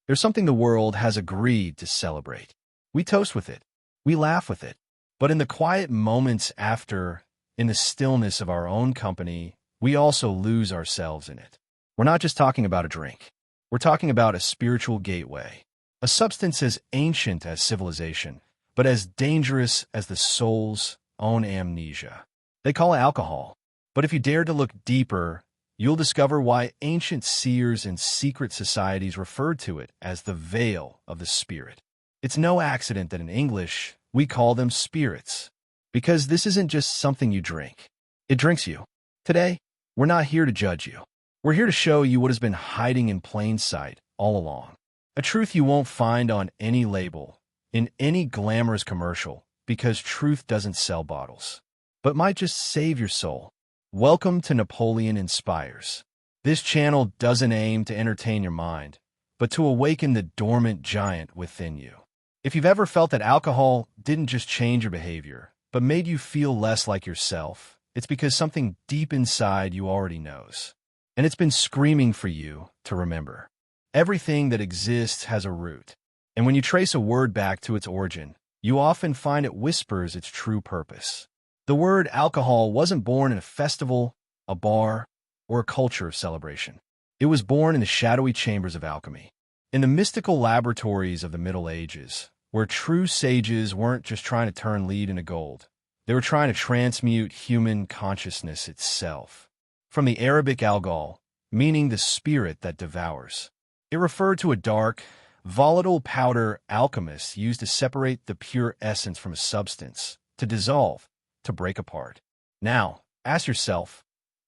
There's something the world has agreed to celebrate. We toast with it. We laugh with it. But in the quiet moments after, in the stillness of our own company, we also lose ourselves in it. We're not just talking about a drink. We're talking about a spiritual gateway, a substance as ancient as civilization, but as dangerous as the soul's own amnesia. They call it alcohol, but if you dare to look deeper, you'll discover why ancient seers and secret societies referred to it as the veil of the spirit. It's no accident that in English, we call them spirits, because this isn't just something you drink. It drinks you. Today, we're not here to judge you. We're here to show you what has been hiding in plain sight all along. A truth you won't find on any label, in any glamorous commercial, because truth doesn't sell bottles, but might just save your soul. Welcome to Napoleon Inspires. This channel doesn't aim to entertain your mind, but to awaken the dormant giant within you. If you've ever felt that alcohol didn't just change your behavior, but made you feel less like yourself, it's because something deep inside you already knows. And it's been screaming for you to remember. Everything that exists has a root, and when you trace a word back to its origin, you often find it whispers its true purpose. The word alcohol wasn't born in a festival, a bar, or a culture of celebration. It was born in the shadowy chambers of alchemy, in the mystical laboratories of the Middle Ages, where true sages weren't just trying to turn lead into gold. They were trying to transmute human consciousness itself. From the Arabic algol, meaning the spirit that devours, it referred to a dark, volatile powder alchemists used to separate the pure essence from a substance, to dissolve, to break apart. Now, ask yourself,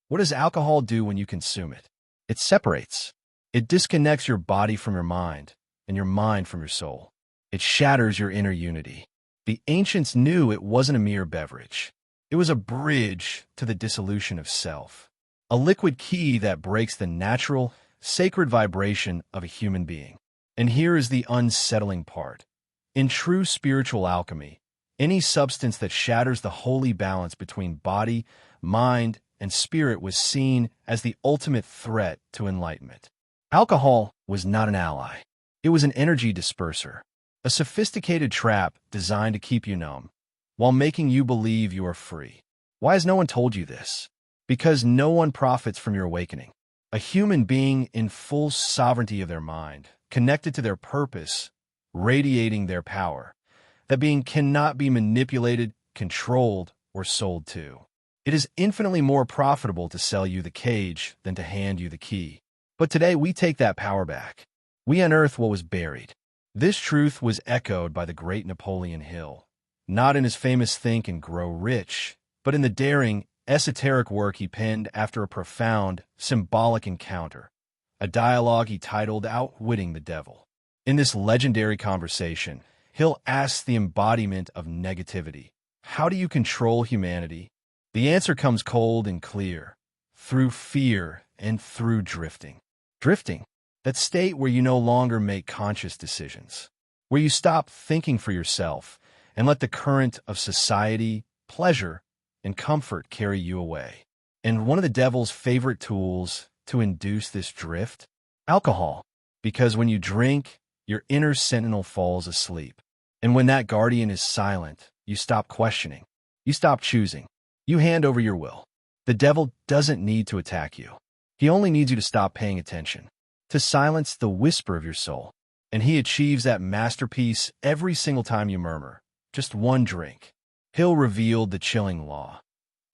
what does alcohol do when you consume it? It separates. It disconnects your body from your mind, and your mind from your soul. It shatters your inner unity. The ancients knew it wasn't a mere beverage. It was a bridge to the dissolution of self, a liquid key that breaks the natural, sacred vibration of a human being. And here is the unsettling part. In true spiritual alchemy, any substance that shatters the holy balance between body, mind, and spirit was seen as the ultimate threat to enlightenment. Alcohol was not an ally. It was an energy disperser, a sophisticated trap designed to keep you numb, while making you believe you are free. Why has no one told you this? Because no one profits from your awakening. A human being in full sovereignty of their mind, connected to their purpose, radiating their power. That being cannot be manipulated, controlled, or sold to. It is infinitely more profitable to sell you the cage than to hand you the key. But today we take that power back. We unearth what was buried. This truth was echoed by the great Napoleon Hill, not in his famous Think and Grow Rich, but in the daring, esoteric work he penned after a profound, symbolic encounter, a dialogue he titled Outwitting the Devil. In this legendary conversation, Hill asks the embodiment of negativity, how do you control humanity? The answer comes cold and clear, through fear and through drifting. Drifting, that state where you no longer make conscious decisions, where you stop thinking for yourself and let the current of society, pleasure, and comfort carry you away. And one of the devil's favorite tools to induce this drift? Alcohol. Because when you drink, your inner sentinel falls asleep. And when that guardian is silent, you stop questioning. You stop choosing. You hand over your will. The devil doesn't need to attack you. He only needs you to stop paying attention, to silence the whisper of your soul. And he achieves that masterpiece every single time you murmur. Just one drink. Hill revealed the chilling law.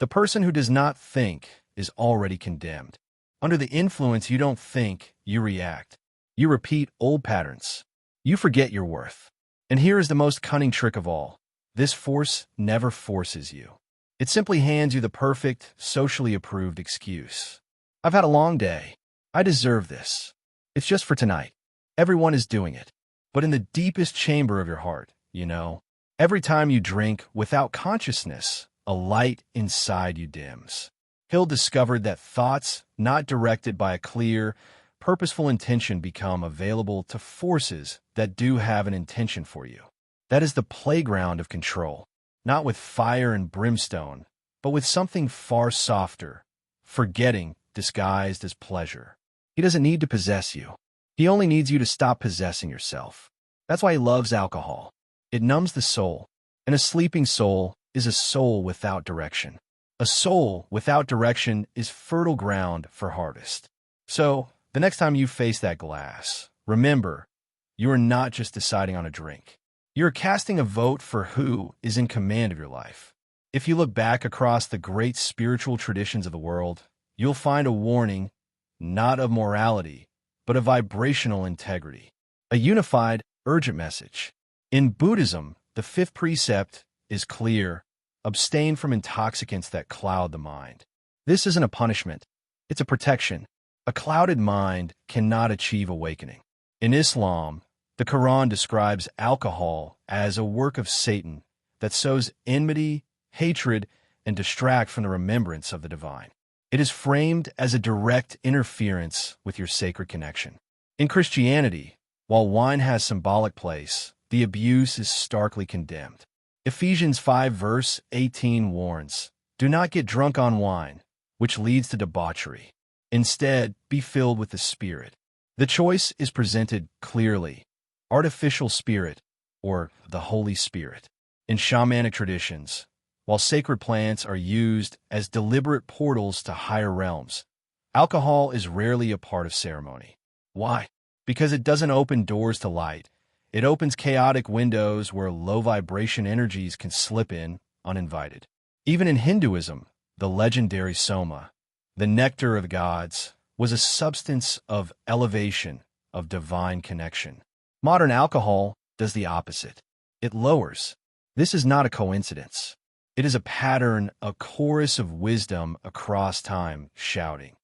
The person who does not think is already condemned. Under the influence, you don't think, you react. You repeat old patterns. You forget your worth. And here is the most cunning trick of all. This force never forces you. It simply hands you the perfect, socially approved excuse. I've had a long day. I deserve this. It's just for tonight. Everyone is doing it. But in the deepest chamber of your heart, every time you drink without consciousness, a light inside you dims. Hill discovered that thoughts not directed by a clear, purposeful intention become available to forces that do have an intention for you. That is the playground of control, not with fire and brimstone, but with something far softer, forgetting disguised as pleasure. He doesn't need to possess you. He only needs you to stop possessing yourself. That's why he loves alcohol. It numbs the soul, and a sleeping soul is a soul without direction. A soul without direction is fertile ground for harvest. So, the next time you face that glass, remember, you are not just deciding on a drink. You're casting a vote for who is in command of your life. If you look back across the great spiritual traditions of the world, you'll find a warning, not of morality, but of vibrational integrity. A unified, urgent message. In Buddhism, the fifth precept is clear: abstain from intoxicants that cloud the mind. This isn't a punishment, it's a protection. A clouded mind cannot achieve awakening. In Islam, the Quran describes alcohol as a work of Satan that sows enmity, hatred, and distract from the remembrance of the divine. It is framed as a direct interference with your sacred connection. In Christianity, while wine has symbolic place, the abuse is starkly condemned. Ephesians 5 verse 18 warns, "Do not get drunk on wine, which leads to debauchery. Instead, be filled with the Spirit." The choice is presented clearly: artificial spirit or the Holy Spirit. In shamanic traditions, while sacred plants are used as deliberate portals to higher realms, alcohol is rarely a part of ceremony. Why? Because it doesn't open doors to light. It opens chaotic windows where low-vibration energies can slip in uninvited. Even in Hinduism, the legendary soma, the nectar of gods, was a substance of elevation, of divine connection. Modern alcohol does the opposite. It lowers. This is not a coincidence. It is a pattern, a chorus of wisdom across time, shouting.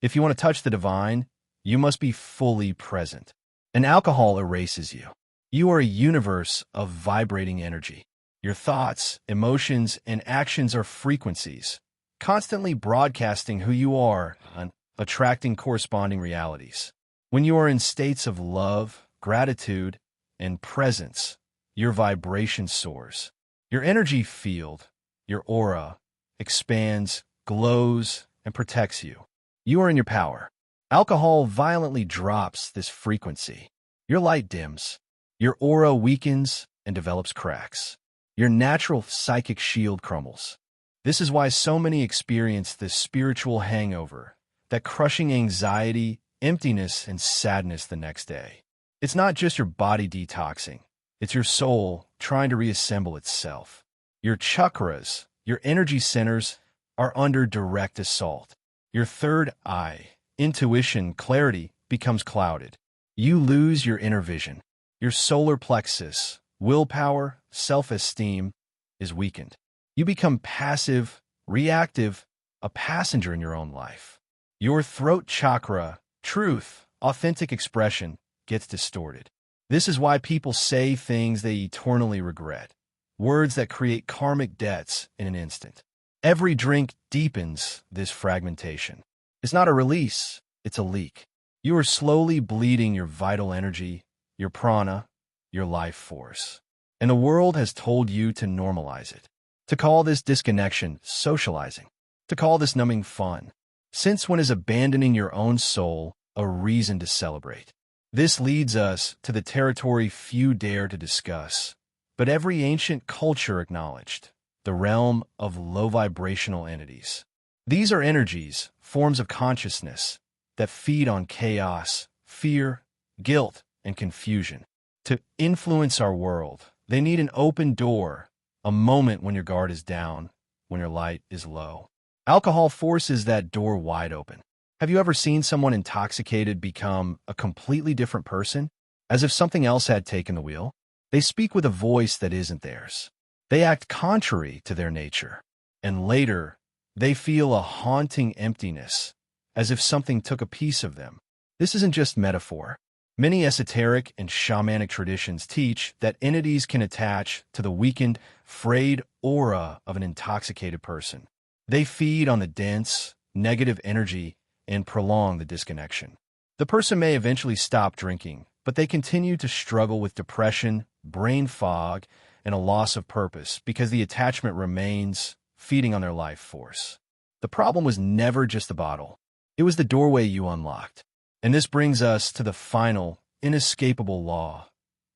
If you want to touch the divine, you must be fully present. And alcohol erases you. You are a universe of vibrating energy. Your thoughts, emotions, and actions are frequencies, constantly broadcasting who you are and attracting corresponding realities. When you are in states of love, gratitude, and presence, your vibration soars. Your energy field, your aura, expands, glows, and protects you. You are in your power. Alcohol violently drops this frequency. Your light dims. Your aura weakens and develops cracks. Your natural psychic shield crumbles. This is why so many experience this spiritual hangover, that crushing anxiety, emptiness, and sadness the next day. It's not just your body detoxing. It's your soul trying to reassemble itself. Your chakras, your energy centers, are under direct assault. Your third eye, intuition, clarity, becomes clouded. You lose your inner vision. Your solar plexus, willpower, self-esteem, is weakened. You become passive, reactive, a passenger in your own life. Your throat chakra, truth, authentic expression, gets distorted. This is why people say things they eternally regret, words that create karmic debts in an instant. Every drink deepens this fragmentation. It's not a release, it's a leak. You are slowly bleeding your vital energy, your prana, your life force. And the world has told you to normalize it, to call this disconnection socializing, to call this numbing fun. Since when is abandoning your own soul a reason to celebrate? This leads us to the territory few dare to discuss, but every ancient culture acknowledged: the realm of low-vibrational entities. These are energies, forms of consciousness, that feed on chaos, fear, guilt, and confusion. To influence our world, they need an open door, a moment when your guard is down, when your light is low. Alcohol forces that door wide open. Have you ever seen someone intoxicated become a completely different person, as if something else had taken the wheel? They speak with a voice that isn't theirs. They act contrary to their nature. And later, they feel a haunting emptiness, as if something took a piece of them. This isn't just metaphor. Many esoteric and shamanic traditions teach that entities can attach to the weakened, frayed aura of an intoxicated person. They feed on the dense, negative energy and prolong the disconnection. The person may eventually stop drinking, but they continue to struggle with depression, brain fog, and a loss of purpose because the attachment remains, feeding on their life force. The problem was never just the bottle. It was the doorway you unlocked. And this brings us to the final, inescapable law,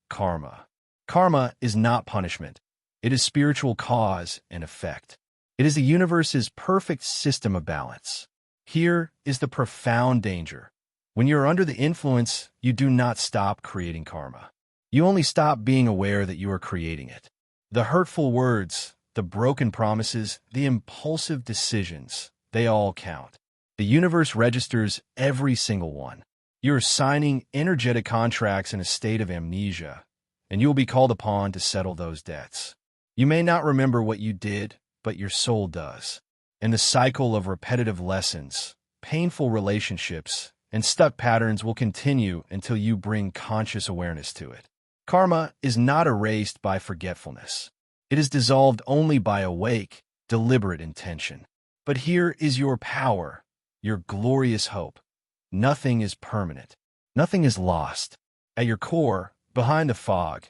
karma. Karma is not punishment. It is spiritual cause and effect. It is the universe's perfect system of balance. Here is the profound danger. When you are under the influence, you do not stop creating karma. You only stop being aware that you are creating it. The hurtful words, the broken promises, the impulsive decisions, they all count. The universe registers every single one. You are signing energetic contracts in a state of amnesia, and you will be called upon to settle those debts. You may not remember what you did, but your soul does. And the cycle of repetitive lessons, painful relationships, and stuck patterns will continue until you bring conscious awareness to it. Karma is not erased by forgetfulness. It is dissolved only by awake, deliberate intention. But here is your power, your glorious hope. Nothing is permanent. Nothing is lost. At your core, behind the fog,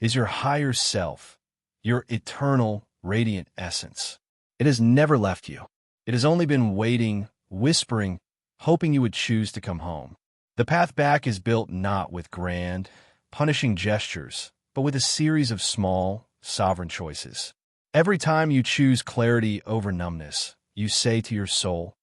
is your higher self, your eternal, radiant essence. It has never left you. It has only been waiting, whispering, hoping you would choose to come home. The path back is built not with grand, punishing gestures, but with a series of small, sovereign choices. Every time you choose clarity over numbness, you say to your soul,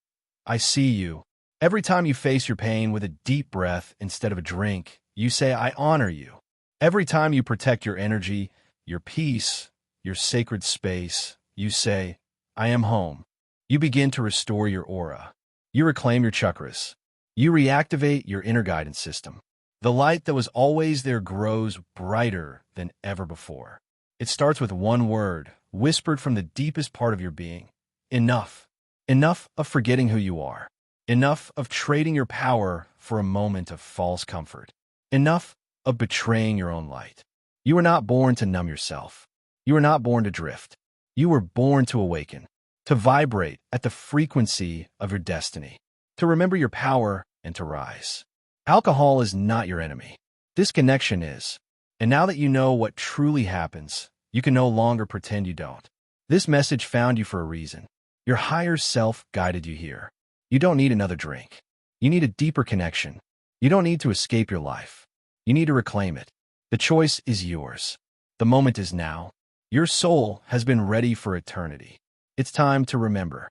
I see you. Every time you face your pain with a deep breath instead of a drink, you say, I honor you. Every time you protect your energy, your peace, your sacred space, you say, I am home. You begin to restore your aura. You reclaim your chakras. You reactivate your inner guidance system. The light that was always there grows brighter than ever before. It starts with one word, whispered from the deepest part of your being. Enough. Enough of forgetting who you are. Enough of trading your power for a moment of false comfort. Enough of betraying your own light. You were not born to numb yourself. You were not born to drift. You were born to awaken, to vibrate at the frequency of your destiny, to remember your power and to rise. Alcohol is not your enemy. Disconnection is. And now that you know what truly happens, you can no longer pretend you don't. This message found you for a reason. Your higher self guided you here. You don't need another drink. You need a deeper connection. You don't need to escape your life. You need to reclaim it. The choice is yours. The moment is now. Your soul has been ready for eternity. It's time to remember.